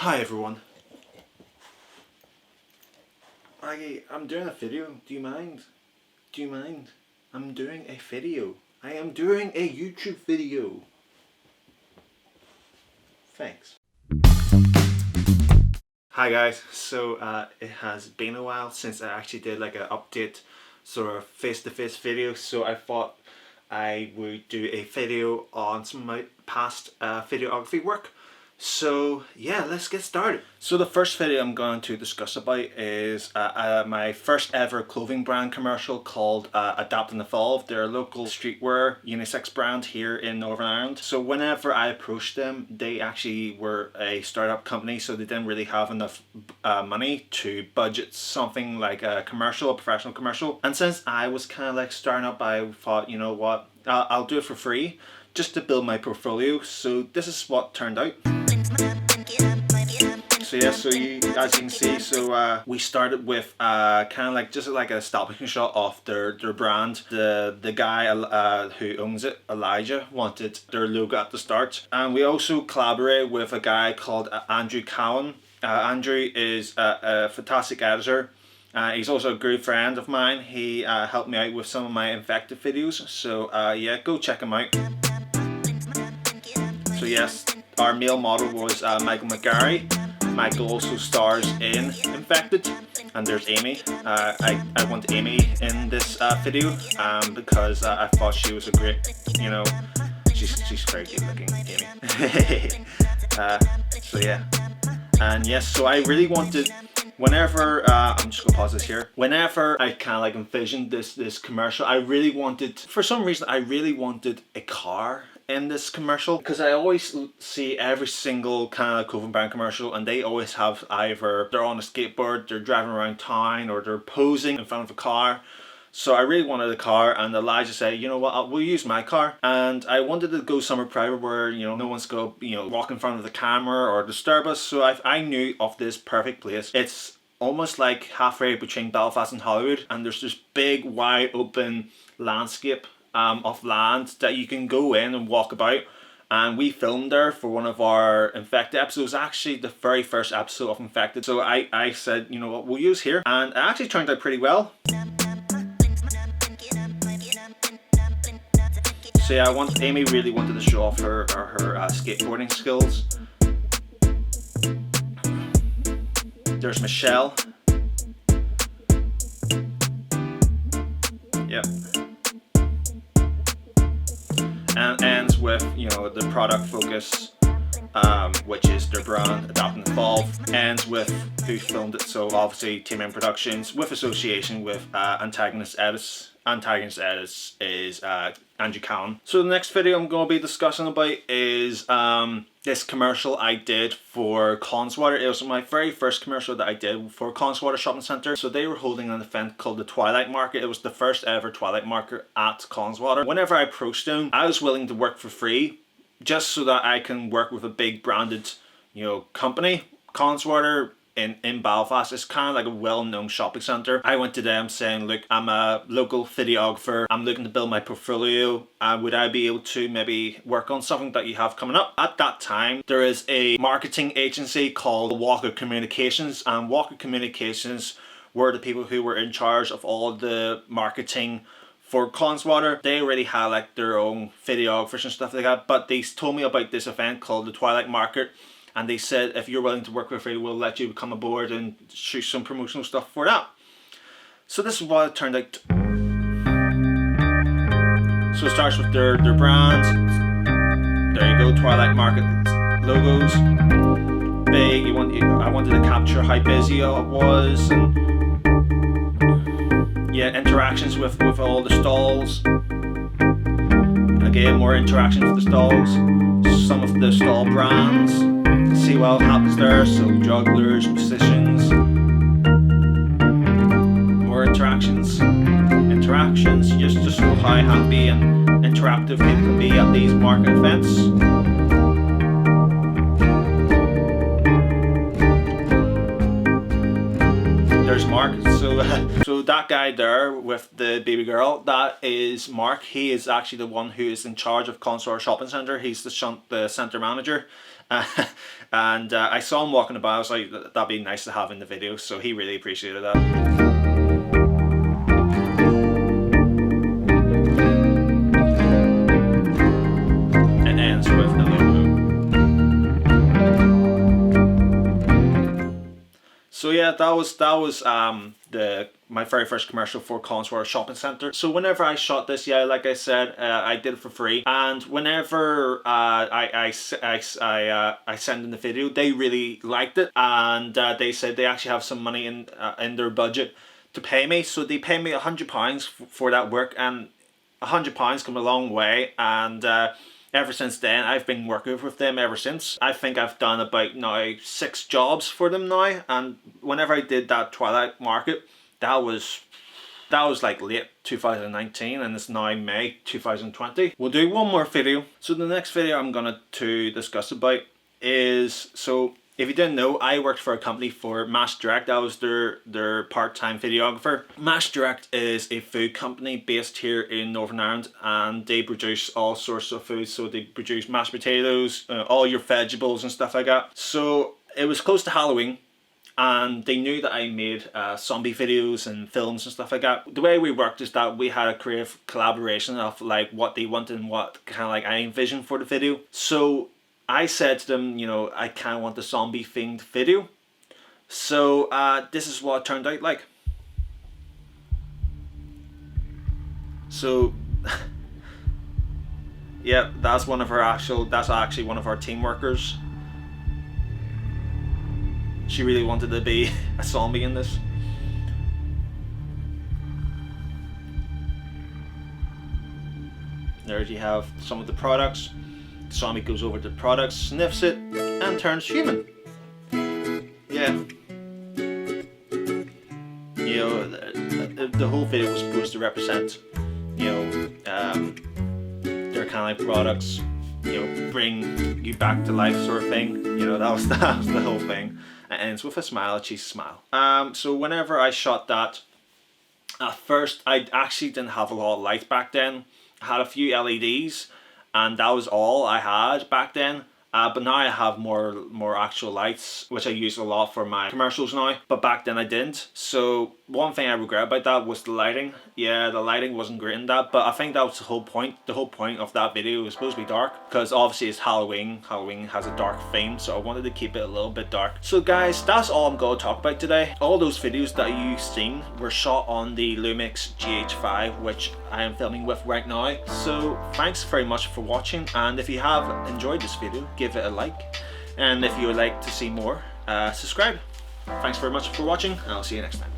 Hi everyone. Maggie, I'm doing a video. Do you mind? Do you mind? I'm doing a video. I am doing a YouTube video. Thanks. Hi guys. So it has been a while since I actually did like an update sort of face-to-face video. So I thought I would do a video on some of my past videography work. So yeah, let's get started. So the first video I'm going to discuss about is my first ever clothing brand commercial called Adapt and Evolve. They're a local streetwear unisex brand here in Northern Ireland. So whenever I approached them, they actually were a startup company, so they didn't really have enough money to budget something like a commercial, a professional commercial. And since I was kind of like starting up, I thought, you know what, I'll do it for free just to build my portfolio. So this is what turned out. So yeah, as you can see, so we started with kind of like just like an establishing shot of their brand. The guy who owns it, Elijah, wanted their logo at the start, and we also collaborated with a guy called Andrew Cowan. Andrew is a fantastic editor. He's also a good friend of mine. He helped me out with some of my infected videos. So yeah, go check him out. So yes, our male model was Michael McGarry. Michael also stars in Infected, and there's Amy. I want Amy in this video because I thought she was a great, you know, she's very good looking, Amy. So yeah, and yes, so I really wanted, whenever I'm just gonna pause this here. Whenever I kind of like envisioned this commercial, I really wanted, for some reason, I really wanted a car in this commercial, because I always see every single kind of clothing brand commercial, and they always have either they're on a skateboard, they're driving around town, or they're posing in front of a car. So I really wanted a car, and Elijah said, you know what, we'll use my car. And I wanted to go somewhere private where, you know, no one's going to, you know, walk in front of the camera or disturb us. So I knew of this perfect place. It's almost like halfway between Belfast and Hollywood, and there's this big wide open landscape of land that you can go in and walk about. And we filmed there for one of our Infected episodes, actually the very first episode of Infected. So I said, you know what, we'll use here, and it actually turned out pretty well. So yeah, Amy really wanted to show off her skateboarding skills. There's Michelle. Yep. And ends with, you know, the product focus, which is their brand, Adapt and Evolve. Ends with who filmed it, so obviously TMMProductions, with association with Antagonist Edits. Antagonist Edits is Andrew Cowan. So the next video I'm going to be discussing about is this commercial I did for Connswater. It was my very first commercial that I did for Connswater Shopping Centre. So they were holding an event called the Twilight Market. It was the first ever Twilight Market at Connswater. Whenever I approached them, I was willing to work for free, just so that I can work with a big branded, you know, company. Connswater in Belfast is kind of like a well-known shopping centre. I went to them saying, look, I'm a local videographer, I'm looking to build my portfolio, would I be able to maybe work on something that you have coming up? At that time, there is a marketing agency called Walker Communications, and Walker Communications were the people who were in charge of all the marketing for Connswater. They already had like their own videographers and stuff like that, but they told me about this event called the Twilight Market. And they said, if you're willing to work for free, we'll let you come aboard and shoot some promotional stuff for that. So this is what it turned out. So it starts with their brand. There you go, Twilight Market logos. Big. I wanted to capture how busy it was, and yeah, interactions with all the stalls. Again, more interactions with the stalls. Some of the stall brands. See what happens there, so jugglers, musicians, more interactions, just to show how happy and interactive people can be at these market events. There's Mark, so that guy there with the baby girl, that is Mark. He is actually the one who is in charge of Connswater Shopping Centre. He's the centre manager. And I saw him walking about. I was like, that'd be nice to have in the video, so he really appreciated that. So yeah, that was my very first commercial for Collinswater Shopping Centre. So whenever I shot this, yeah, like I said, I did it for free. And whenever I sent in the video, they really liked it, and they said they actually have some money in their budget to pay me. So they paid me £100 for that work, and £100 come a long way. And ever since then, I've been working with them ever since. I think I've done about now 6 jobs for them now. And whenever I did that Twilight Market, that was like late 2019, and it's now May 2020. We'll do one more video. So the next video I'm gonna to discuss about is, so if you didn't know, I worked for a company for Mash Direct. I was their part-time videographer. Mash Direct is a food company based here in Northern Ireland, and they produce all sorts of foods. So they produce mashed potatoes, all your vegetables and stuff like that. So it was close to Halloween, and they knew that I made zombie videos and films and stuff like that. The way we worked is that we had a creative collaboration of like what they wanted and what kind of like I envisioned for the video. So I said to them, you know, I kind of want a zombie themed video. So this is what it turned out like. So yeah, that's actually one of our team workers. She really wanted to be a zombie in this. There you have some of the products. The zombie goes over to the product, sniffs it, and turns human. Yeah. You know, the whole video was supposed to represent, you know, their kind of like products, you know, bring you back to life sort of thing. You know, that was the whole thing. It ends with a smile, a cheesy smile. So whenever I shot that, at first I actually didn't have a lot of light back then. I had a few LEDs, and that was all I had back then. But now I have more actual lights, which I use a lot for my commercials now. But back then I didn't. So one thing I regret about that was the lighting. Yeah, the lighting wasn't great in that. But I think that was the whole point. The whole point of that video was supposed to be dark, because obviously it's Halloween. Halloween has a dark theme, so I wanted to keep it a little bit dark. So guys, that's all I'm going to talk about today. All those videos that you've seen were shot on the Lumix GH5, which I am filming with right now. So thanks very much for watching, and if you have enjoyed this video, give it a like, and if you would like to see more, subscribe. Thanks very much for watching, and I'll see you next time.